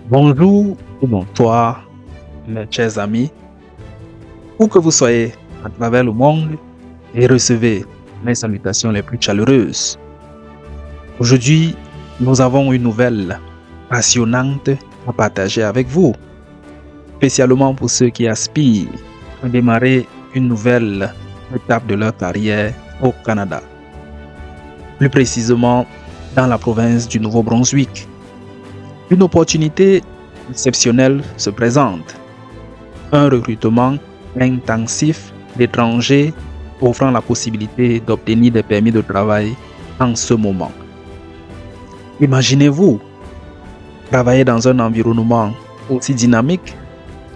Bonjour ou bonsoir, mes chers amis, où que vous soyez à travers le monde et recevez mes salutations les plus chaleureuses. Aujourd'hui, nous avons une nouvelle passionnante à partager avec vous, spécialement pour ceux qui aspirent à démarrer une nouvelle étape de leur carrière au Canada, plus précisément dans la province du Nouveau-Brunswick. Une opportunité exceptionnelle se présente. Un recrutement intensif d'étrangers offrant la possibilité d'obtenir des permis de travail en ce moment. Imaginez-vous travailler dans un environnement aussi dynamique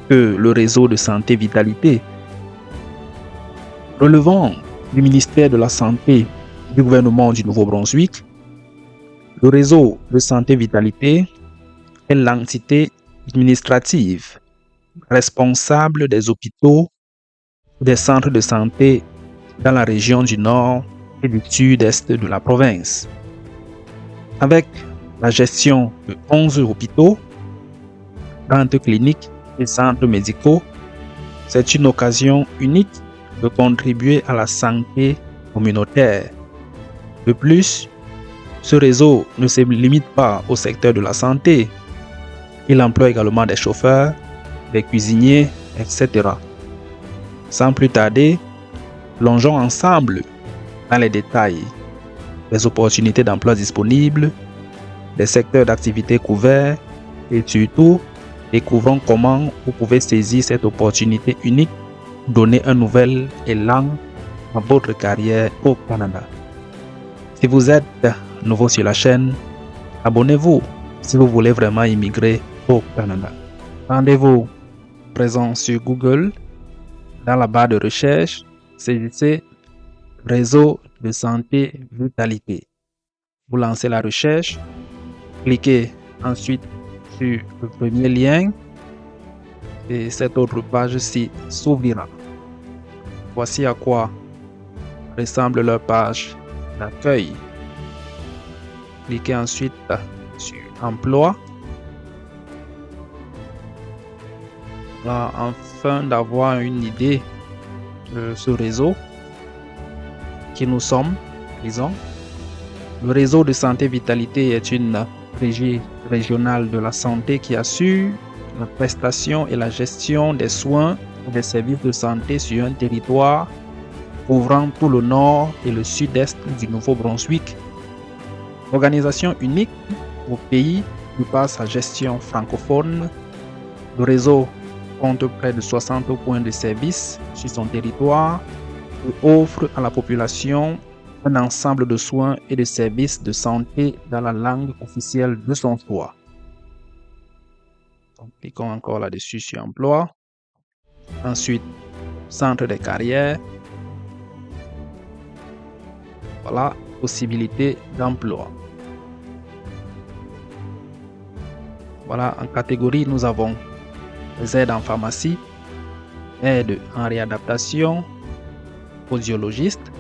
que le réseau de santé Vitalité. Relevant du ministère de la Santé du gouvernement du Nouveau-Brunswick, le réseau de santé Vitalité est l'entité administrative responsable des hôpitaux, des centres de santé dans la région du nord et du sud-est de la province. Avec la gestion de 11 hôpitaux, 30 cliniques et centres médicaux, c'est une occasion unique de contribuer à la santé communautaire. De plus, ce réseau ne se limite pas au secteur de la santé. Il emploie également des chauffeurs, des cuisiniers, etc. Sans plus tarder, plongeons ensemble dans les détails des opportunités d'emploi disponibles, des secteurs d'activité couverts et surtout, découvrons comment vous pouvez saisir cette opportunité unique pour donner un nouvel élan à votre carrière au Canada. Si vous êtes nouveau sur la chaîne, abonnez-vous si vous voulez vraiment immigrer au Canada. Rendez-vous présent sur Google. Dans la barre de recherche, saisissez Réseau de santé Vitalité. Vous lancez la recherche, cliquez ensuite sur le premier lien et cette autre page-ci s'ouvrira. Voici à quoi ressemble leur page d'accueil. Cliquez ensuite sur Emploi. Là, afin d'avoir une idée de ce réseau qui nous sommes, disons. Le réseau de santé Vitalité est une régie régionale de la santé qui assure la prestation et la gestion des soins et des services de santé sur un territoire couvrant tout le nord et le sud-est du Nouveau-Brunswick. Organisation unique au pays qui par sa gestion francophone. Le réseau compte près de 60 points de service sur son territoire et offre à la population un ensemble de soins et de services de santé dans la langue officielle de son choix. Donc, cliquons encore là-dessus sur Emploi. Ensuite, Centre des carrières. Voilà, possibilité d'emploi. Voilà, en catégorie, nous avons les aides en pharmacie, aides en réadaptation, audiologiste,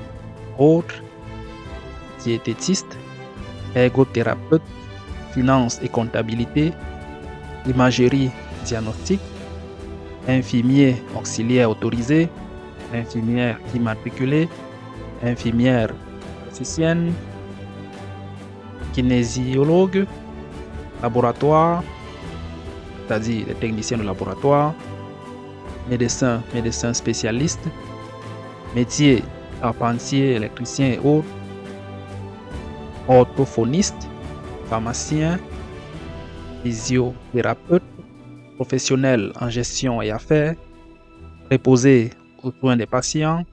autres, diététiste, ergothérapeute, finance et comptabilité, imagerie diagnostic, infirmier auxiliaire autorisé, infirmière immatriculée, infirmière prakticienne, kinésiologue, laboratoire, c'est-à-dire les techniciens de laboratoire, médecin spécialiste, métier charpentier, électricien et autres, orthophoniste, pharmacien, physiothérapeute, professionnel en gestion et affaires, préposé aux soins des patients,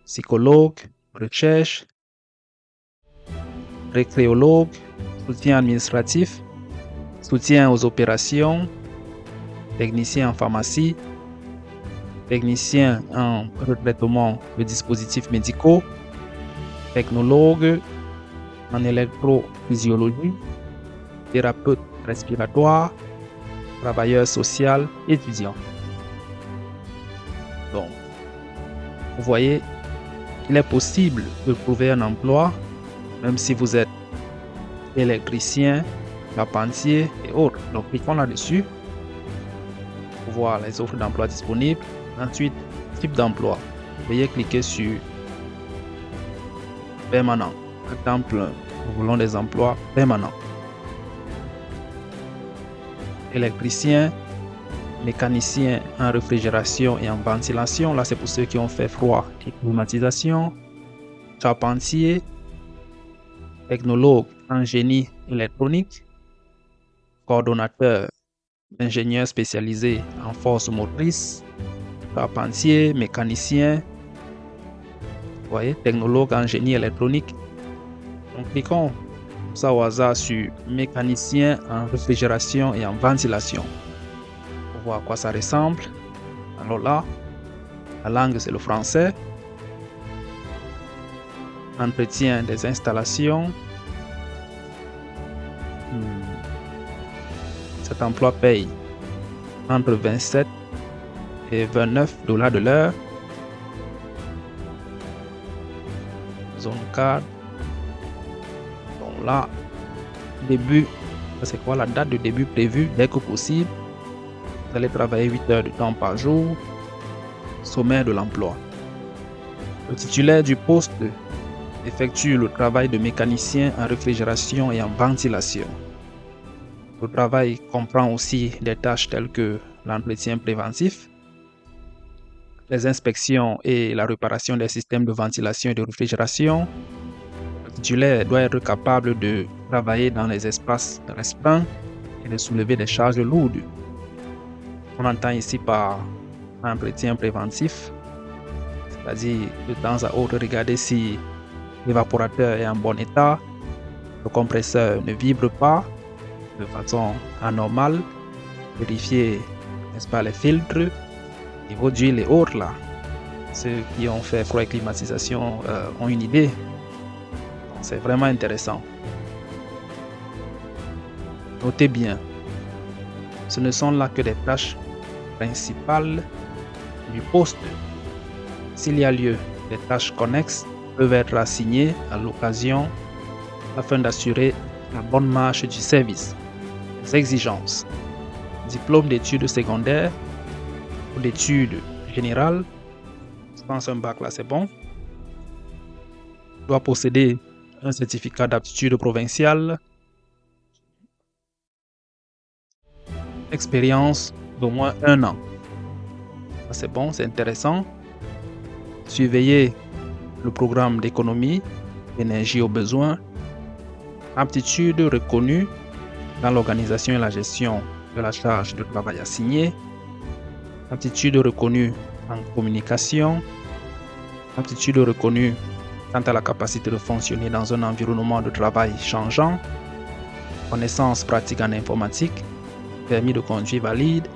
psychologue, recherche, récréologue, soutien administratif, soutien aux opérations, technicien en pharmacie, technicien en retraitement de dispositifs médicaux, technologue en électrophysiologie, thérapeute respiratoire, travailleur social, étudiant. Donc, vous voyez, il est possible de trouver un emploi, même si vous êtes électricien, charpentier et autres. Donc, cliquons là-dessus pour voir les offres d'emploi disponibles. Ensuite, type d'emploi. Veuillez cliquer sur permanent. Par exemple, nous voulons des emplois permanents. Électricien, mécanicien en réfrigération et en ventilation. Là, c'est pour ceux qui ont fait froid et climatisation. Charpentier, technologue en génie électronique, coordonnateur, ingénieur spécialisé en force motrice, charpentier, mécanicien, vous voyez, technologue en génie électronique. Donc, cliquons ça au hasard sur mécanicien en réfrigération et en ventilation pour voir à quoi ça ressemble. Alors là, la langue c'est le français. Entretien des installations. Cet emploi paye entre 27 et 29 $ de l'heure. Zone 4. Donc là, début, c'est quoi la date de début prévue dès que possible. Vous allez travailler 8 heures de temps par jour. Sommaire de l'emploi. Le titulaire du poste effectue le travail de mécanicien en réfrigération et en ventilation. Le travail comprend aussi des tâches telles que l'entretien préventif, les inspections et la réparation des systèmes de ventilation et de réfrigération. Le titulaire doit être capable de travailler dans les espaces restreints et de soulever des charges lourdes. On entend ici par entretien préventif, c'est-à-dire de temps à autre regarder si l'évaporateur est en bon état, le compresseur ne vibre pas de façon anormale, vérifier, n'est-ce pas, les filtres, niveau d'huile et autres là. Ceux qui ont fait froid et climatisation ont une idée. C'est vraiment intéressant. Notez bien, ce ne sont là que des tâches principales du poste. S'il y a lieu, des tâches connexes peuvent être assignées à l'occasion afin d'assurer la bonne marche du service. Les exigences. Diplôme d'études secondaires ou d'études générales. Je pense un bac là c'est bon. Doit posséder un certificat d'aptitude provinciale. Expérience d'au moins 1 an. C'est bon, c'est intéressant. Surveiller le programme d'économie, énergie au besoin. Aptitude reconnue dans l'organisation et la gestion de la charge de travail assignée. Aptitude reconnue en communication. Aptitude reconnue quant à la capacité de fonctionner dans un environnement de travail changeant. Connaissances pratiques en informatique. Permis de conduire valide.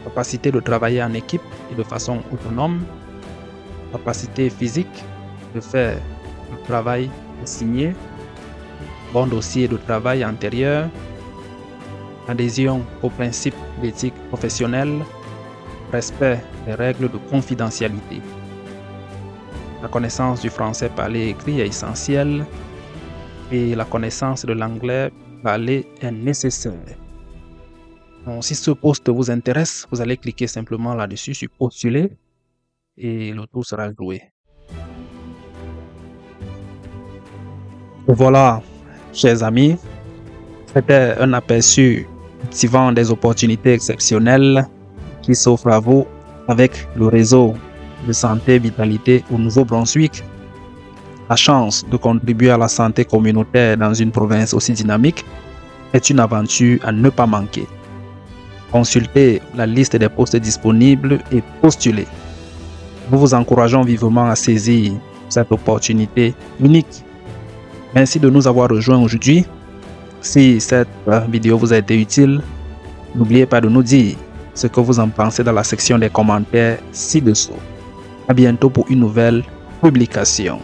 Capacité de travailler en équipe et de façon autonome. Capacité physique de faire le travail assigné. Bon dossier de travail antérieur. Adhésion aux principes d'éthique professionnelle. Respect des règles de confidentialité. La connaissance du français parlé et écrit est essentielle et la connaissance de l'anglais parlé est nécessaire. Donc, si ce poste vous intéresse, vous allez cliquer simplement là-dessus sur postuler et le tour sera joué. Voilà, chers amis, c'était un aperçu activant des opportunités exceptionnelles qui s'offrent à vous avec le réseau de santé vitalité au Nouveau-Brunswick. La chance de contribuer à la santé communautaire dans une province aussi dynamique est une aventure à ne pas manquer. Consultez la liste des postes disponibles et postulez. Nous vous encourageons vivement à saisir cette opportunité unique. Merci de nous avoir rejoints aujourd'hui. Si cette vidéo vous a été utile, n'oubliez pas de nous dire ce que vous en pensez dans la section des commentaires ci-dessous. À bientôt pour une nouvelle publication.